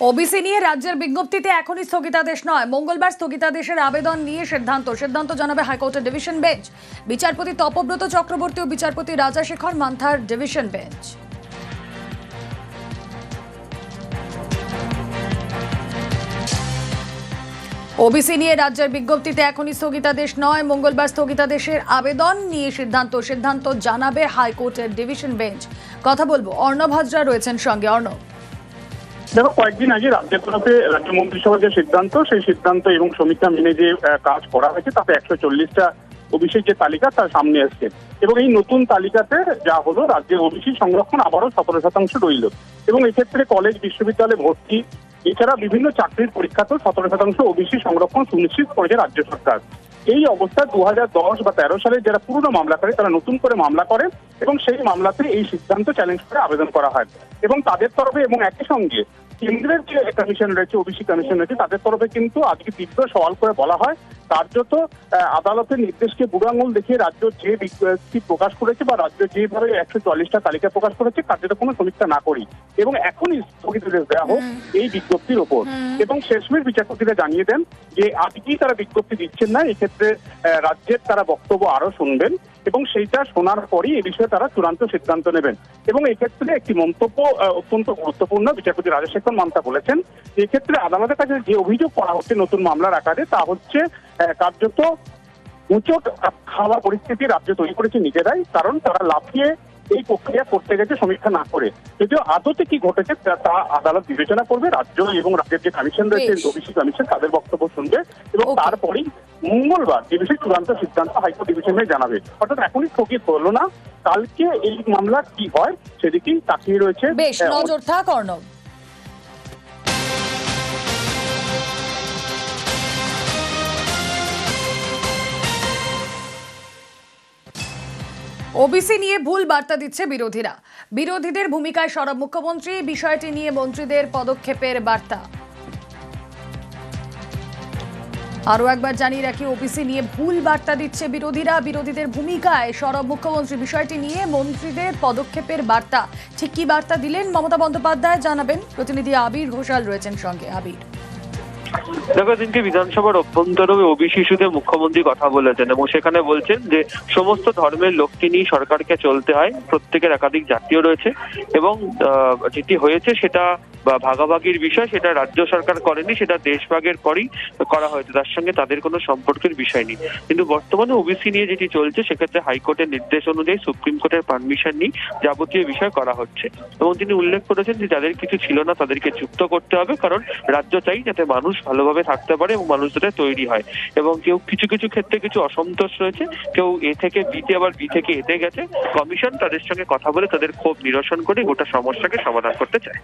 OBC নিয়ে রাজ্যের বিজ্ঞপ্তিতে এখনই স্থগিতাদেশ নয়, মঙ্গলবার স্থগিতাদেশের আবেদন নিয়ে সিদ্ধান্ত জানাবে হাইকোর্টের ডিভিশন বেঞ্চ। বিচারপতি তপব্রত চক্রবর্তী ও বিচারপতি রাজাশেখর মান্থার ডিভিশন বেঞ্চ। ওবিসি নিয়ে রাজ্যের বিজ্ঞপ্তিতে এখনই স্থগিতাদেশ নয়, মঙ্গলবার স্থগিতাদেশের আবেদন নিয়ে সিদ্ধান্ত জানাবে হাইকোর্টের ডিভিশন বেঞ্চ। কথা বলবো, অর্ণব হাজরা রয়েছেন সঙ্গে। অর্ণব, দেখো, কয়েকদিন আগে রাজ্যের তরফে রাজ্য মন্ত্রিসভার যে সিদ্ধান্ত, সেই সিদ্ধান্ত এবং সমীক্ষা মেনে যে কাজ করা হয়েছে তাতে 140টা ওবিসির যে তালিকা তার সামনে আসছে এবং এই নতুন তালিকাতে যা হলো, রাজ্যের ওবিসি সংরক্ষণ আবারও 17% রইল এবং এক্ষেত্রে কলেজ বিশ্ববিদ্যালয়ে ভর্তি এছাড়া বিভিন্ন চাকরির পরীক্ষাতেও 17% ওবিসি সংরক্ষণ সুনিশ্চিত করেছে রাজ্য সরকার। এই অবস্থা 2010 বা 13 সালে যারা পুরনো মামলা করে তারা নতুন করে মামলা করে এবং সেই মামলাতে এই সিদ্ধান্ত চ্যালেঞ্জ করে আবেদন করা হয় এবং তাদের তরফে এবং একই সঙ্গে কেন্দ্রের যে কমিশন রয়েছে, ওবিসি কমিশন রয়েছে, তাদের তরফে কিন্তু আজকে তীব্র সওয়াল করে বলা হয় কার্যত আদালতের নির্দেশকে বুড়ো আঙুল দেখিয়ে রাজ্য যে বিজ্ঞপ্তি প্রকাশ করেছে বা রাজ্য যেভাবে 140টা তালিকা প্রকাশ করেছে কার্যত কোনো সমীক্ষা না করি এবং এখনই স্থগিতাদেশ দেওয়া হোক এই বিজ্ঞপ্তির ওপর। এবং শেষমেশ বিচারপতিরা জানিয়ে দেন যে আজকেই তারা বিজ্ঞপ্তি দিচ্ছেন না, এক্ষেত্রে রাজ্যের তারা বক্তব্য আরো শুনবেন এবং সেইটা শোনার পরই এই বিষয়ে তারা চূড়ান্ত সিদ্ধান্ত নেবেন। এবং এক্ষেত্রে একটি মন্তব্য অত্যন্ত গুরুত্বপূর্ণ, বিচারপতি রাজাশেখর মান্থা বলেছেন যে এক্ষেত্রে আদালতের কাছে যে অভিযোগ করা হচ্ছে নতুন মামলার আকারে তা হচ্ছে কার্যত উচট খাওয়া পরিস্থিতি রাজ্য তৈরি করেছে নিজেরাই, কারণ তারা লাফিয়ে এই প্রক্রিয়া করতে গেছে সমীক্ষা না করে। যদিও আদতে কি ঘটেছে তা আদালত বিবেচনা করবে, রাজ্য এবং রাজ্যের যে কমিশন রয়েছে ওবিসি কমিশন তাদের বক্তব্য শুনবে এবং তারপরেই মঙ্গলবার যে বিষয়ে চূড়ান্ত সিদ্ধান্ত হাইকোর্ট ডিভিশনে জানাবে। অর্থাৎ এখনই স্থগিত হলো না, কালকে এই মামলা কি হয় সেদিকেই তাকিয়ে রয়েছে। বেশ, নজর থাক অর্ণব। ওবিসি নিয়ে ভুল বার্তা দিচ্ছে বিরোধীদের ভূমিকায় সরব মুখ্যমন্ত্রী, বিষয়টি নিয়ে মন্ত্রীদের পদক্ষেপের বার্তা। আরো একবার জানিয়ে রাখি, ওবিসি নিয়ে ভুল বার্তা দিচ্ছে বিরোধীদের ভূমিকায় সরব মুখ্যমন্ত্রী, বিষয়টি নিয়ে মন্ত্রীদের পদক্ষেপের বার্তা। ঠিক কি বার্তা দিলেন মমতা বন্দ্যোপাধ্যায় জানাবেন, প্রতিনিধি আবির ঘোষাল রয়েছেন সঙ্গে। আবির, দেখো, দিনকে বিধানসভার অভ্যন্তরে ওবিসি ইস্যুতে মুখ্যমন্ত্রী কথা বলেছেন এবং সেখানে বলছেন যে সমস্ত ধর্মের লোককে নিয়ে সরকারকে চলতে হয়, প্রত্যেকের একাধিক জাতীয় রয়েছে এবং যেটি হয়েছে সেটা বা ভাগাভাগির বিষয় সেটা রাজ্য সরকার করেনি, সেটা দেশভাগের পরই করা হয়েছে, তার সঙ্গে তাদের কোনো সম্পর্কের বিষয় নেই। কিন্তু বর্তমানে ওবিসি নিয়ে যেটি চলছে সেক্ষেত্রে হাইকোর্টের নির্দেশ অনুযায়ী সুপ্রিম কোর্টের পারমিশন নিয়ে যাবতীয় বিষয় করা হচ্ছে এবং তিনি উল্লেখ করেছেন যে যাদের কিছু ছিল না তাদেরকে যুক্ত করতে হবে, কারণ রাজ্য চাই যাতে মানুষ ভালোভাবে থাকতে পারে এবং মানুষ যাতে তৈরি হয়। এবং কেউ কিছু ক্ষেত্রে কিছু অসন্তোষ রয়েছে, কেউ এ থেকে বিতে আবার বি থেকে এতে গেছে, কমিশন তাদের সঙ্গে কথা বলে তাদের ক্ষোভ নিরসন করে গোটা সমস্যাকে সমাধান করতে চায়।